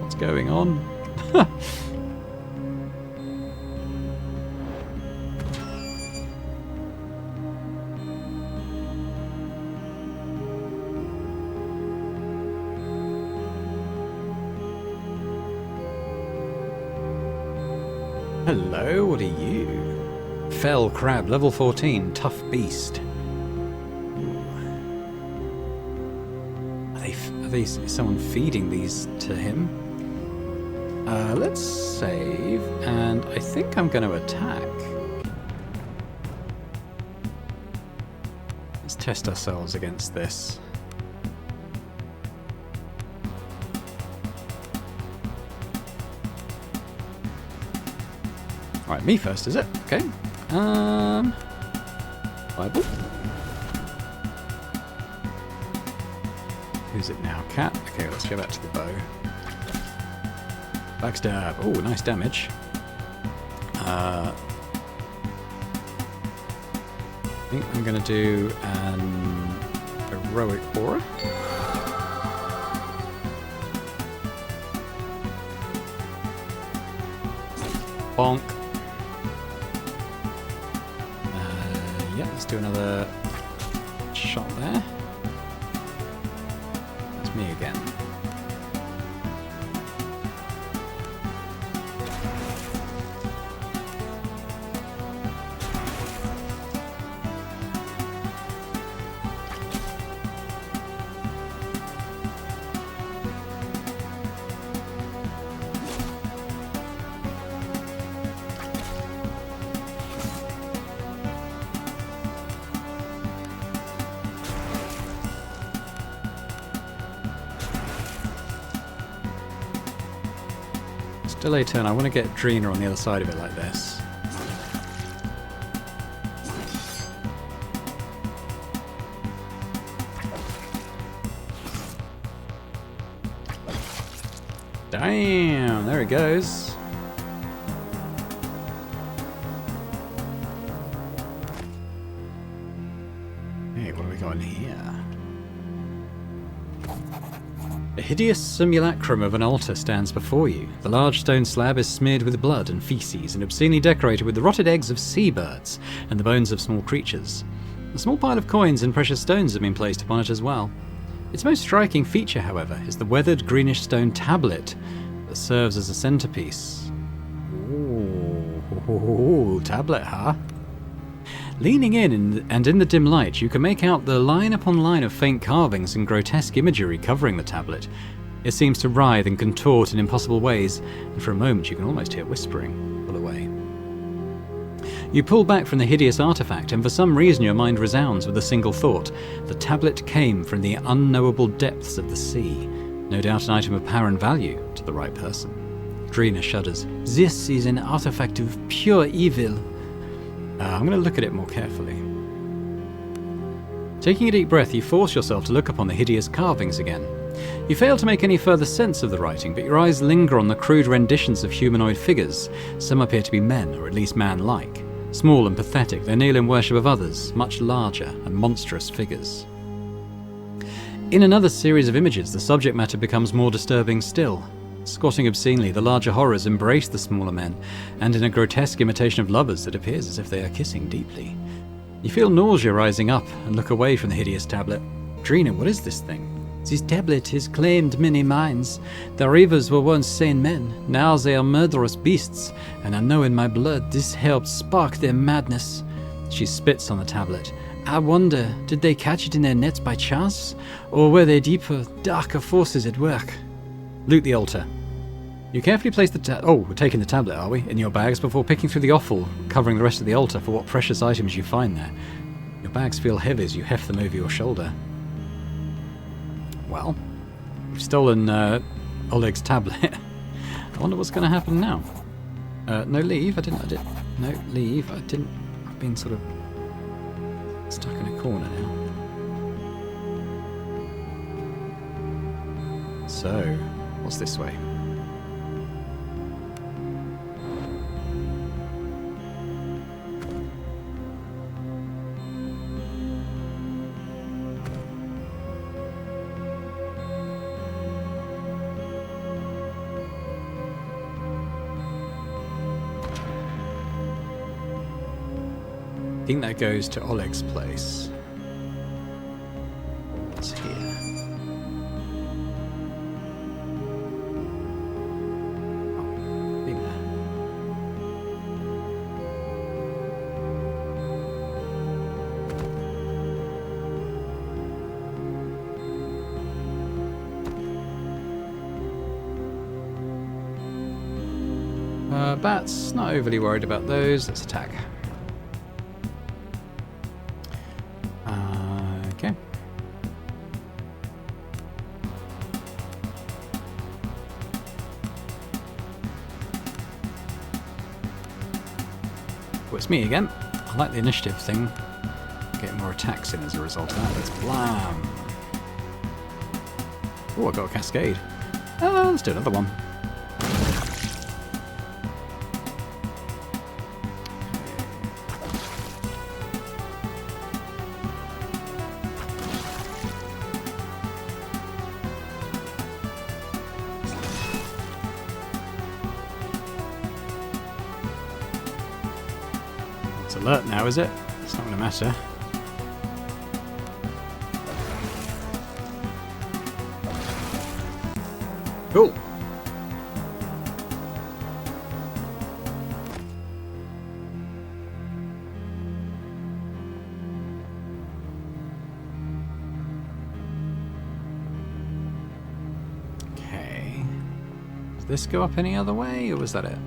What's going on? Hello, what are you? Fell crab, level 14, tough beast. Is someone feeding these to him? Let's save, and I think I'm going to attack. Let's test ourselves against this. Alright, me first, is it? Okay. Bible. Who's it now? Cat? Okay, let's go back to the bow. Backstab. Oh, nice damage. I think I'm going to do an heroic aura. Bonk. Yeah, let's do another shot there. That's me again. Delay turn. I want to get Drina on the other side of it like this. Damn, there it goes. Hey, what have we got in here? A hideous simulacrum of an altar stands before you. The large stone slab is smeared with blood and feces and obscenely decorated with the rotted eggs of seabirds and the bones of small creatures. A small pile of coins and precious stones have been placed upon it as well. Its most striking feature, however, is the weathered greenish stone tablet that serves as a centerpiece. Ooh, tablet, huh? Leaning in and in the dim light, you can make out the line upon line of faint carvings and grotesque imagery covering the tablet. It seems to writhe and contort in impossible ways, and for a moment you can almost hear whispering. Pull away. You pull back from the hideous artifact, and for some reason your mind resounds with a single thought. The tablet came from the unknowable depths of the sea. No doubt an item of power and value to the right person. Drina shudders. This is an artifact of pure evil. I'm going to look at it more carefully. Taking a deep breath, you force yourself to look upon the hideous carvings again. You fail to make any further sense of the writing, but your eyes linger on the crude renditions of humanoid figures. Some appear to be men, or at least man-like. Small and pathetic, they kneel in worship of others, much larger and monstrous figures. In another series of images, the subject matter becomes more disturbing still. Squatting obscenely, the larger horrors embrace the smaller men, and in a grotesque imitation of lovers, it appears as if they are kissing deeply. You feel nausea rising up and look away from the hideous tablet. Drina, what is this thing? This tablet has claimed many minds. The Reavers were once sane men. Now they are murderous beasts, and I know in my blood this helped spark their madness. She spits on the tablet. I wonder, did they catch it in their nets by chance? Or were there deeper, darker forces at work? Loot the altar. You carefully place the we're taking the tablet, are we? In your bags before picking through the offal, covering the rest of the altar for what precious items you find there. Your bags feel heavy as you heft them over your shoulder. Well, we've stolen Oleg's tablet. I wonder what's going to happen now. No leave. No leave. I've been sort of stuck in a corner now. So, what's this way? I think that goes to Oleg's place. It's here. Oh, been there. Bats, not overly worried about those. Let's attack. Okay. Oh, it's me again. I like the initiative thing. Getting more attacks in as a result of that. Let's blam. Oh, I got a cascade. Let's do another one. Alert now, is it? It's not going to matter. Cool. Okay. Does this go up any other way, or was that it?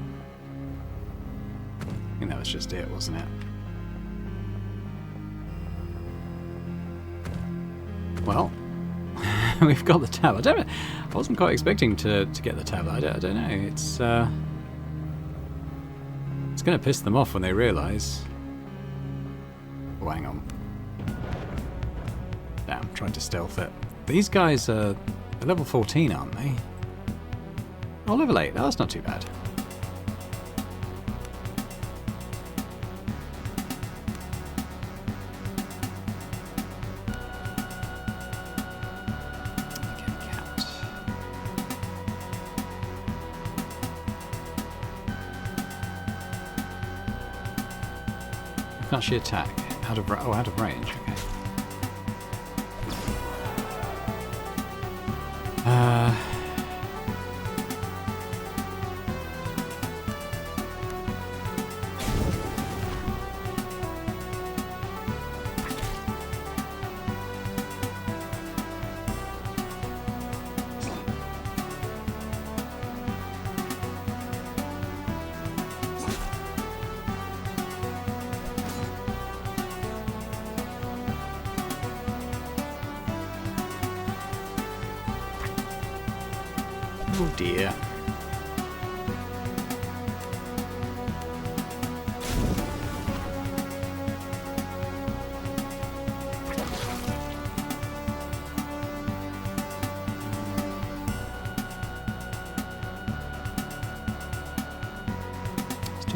I think that was just it, wasn't it? Well, we've got the tablet. I wasn't quite expecting to get the tablet. I don't know. It's going to piss them off when they realise. Oh, hang on. Damn, tried to stealth it. These guys are level 14, aren't they? Oh, level 8. Oh, that's not too bad. Can't she attack? Out of range. Okay. Oh dear.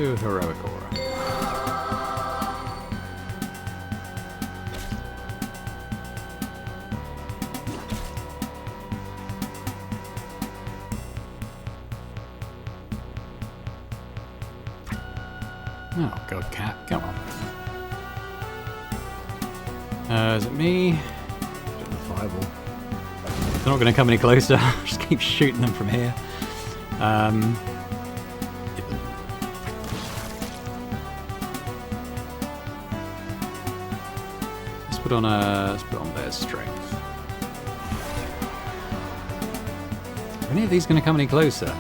to heroic aura. Oh god, cat, come on. Is it me? The fireball. They're not going to come any closer. I'll just keep shooting them from here. Let's put on bear strength. Are any of these going to come any closer?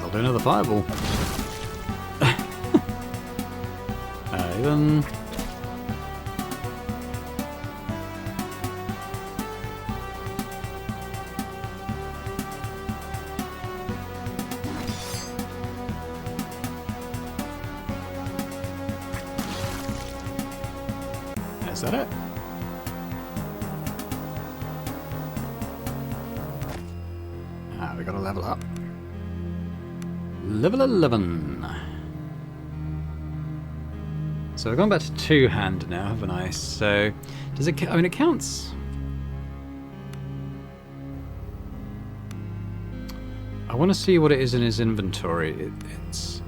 I'll do another fireball. Even. Is that it? We gotta level up. Level 11. So I've gone back to two-hand now, haven't I? So, does it? I mean, it counts. I want to see what it is in his inventory. It's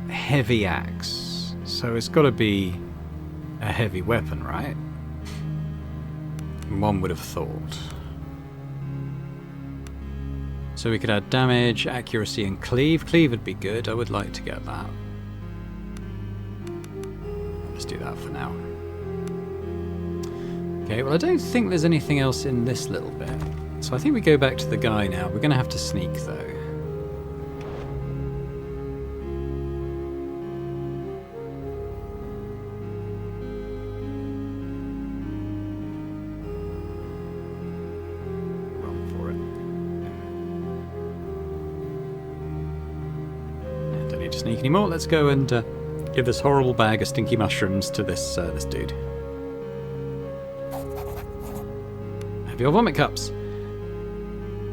heavy axe, so it's got to be a heavy weapon, right? One would have thought. So we could add damage, accuracy, and cleave. Cleave would be good. I would like to get that. Let's do that for now. Okay, well I don't think there's anything else in this little bit. So I think we go back to the guy now. We're going to have to sneak though. Sneak anymore. Let's go and give this horrible bag of stinky mushrooms to this this dude. Have your vomit cups.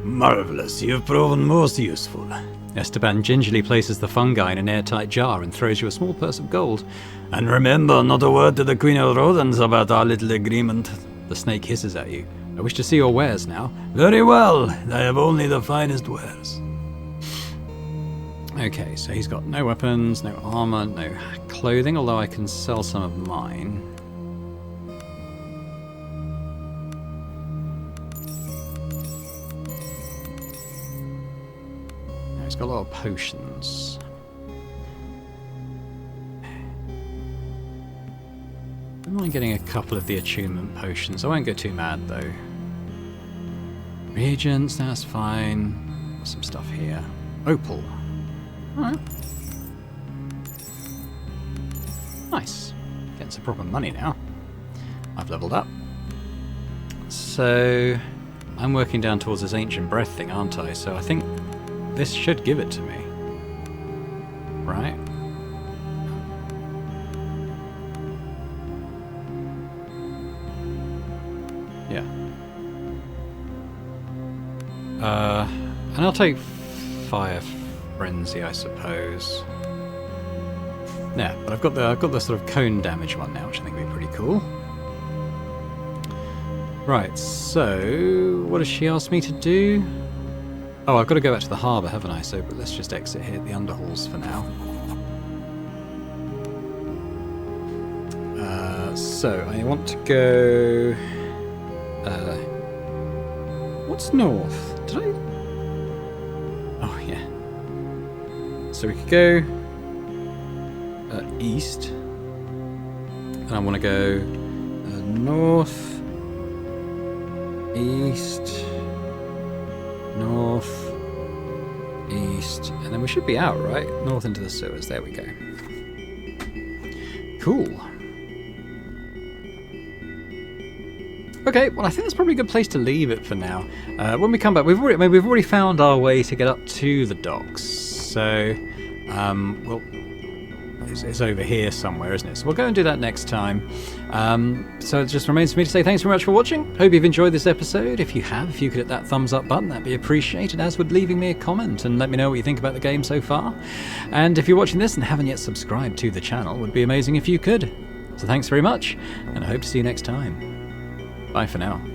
Marvelous, you've proven most useful. Esteban gingerly places the fungi in an airtight jar and throws you a small purse of gold. And remember, not a word to the Queen of Rodents about our little agreement. The snake hisses at you. I wish to see your wares now. Very well, I have only the finest wares. Okay, so he's got no weapons, no armor, no clothing, although I can sell some of mine. Now he's got a lot of potions. I don't mind getting a couple of the attunement potions. I won't go too mad though. Reagents, that's fine. Got some stuff here. Opal. Alright. Nice. Getting some proper money now. I've leveled up. So, I'm working down towards this ancient breath thing, aren't I? So I think this should give it to me. Right? Yeah. And I'll take fire frenzy, I suppose. Yeah, but I've got the sort of cone damage one now, which I think would be pretty cool. Right, so what does she ask me to do? Oh, I've got to go back to the harbour, haven't I? So but let's just exit here at the underhalls for now. So I want to go. What's north? Did I? Oh yeah. So we could go east, and I want to go north, east, north, east, and then we should be out, right? North into the sewers. There we go. Cool. Okay, well I think that's probably a good place to leave it for now. When we come back, we've already found our way to get up to the docks, so we'll is over here somewhere, isn't it? So we'll go and do that next time. So it just remains for me to say thanks very much for watching. Hope you've enjoyed this episode. If you have, if you could hit that thumbs up button, that'd be appreciated, as would leaving me a comment and let me know what you think about the game so far. And if you're watching this and haven't yet subscribed to the channel, it would be amazing if you could. So thanks very much, and I hope to see you next time. Bye for now.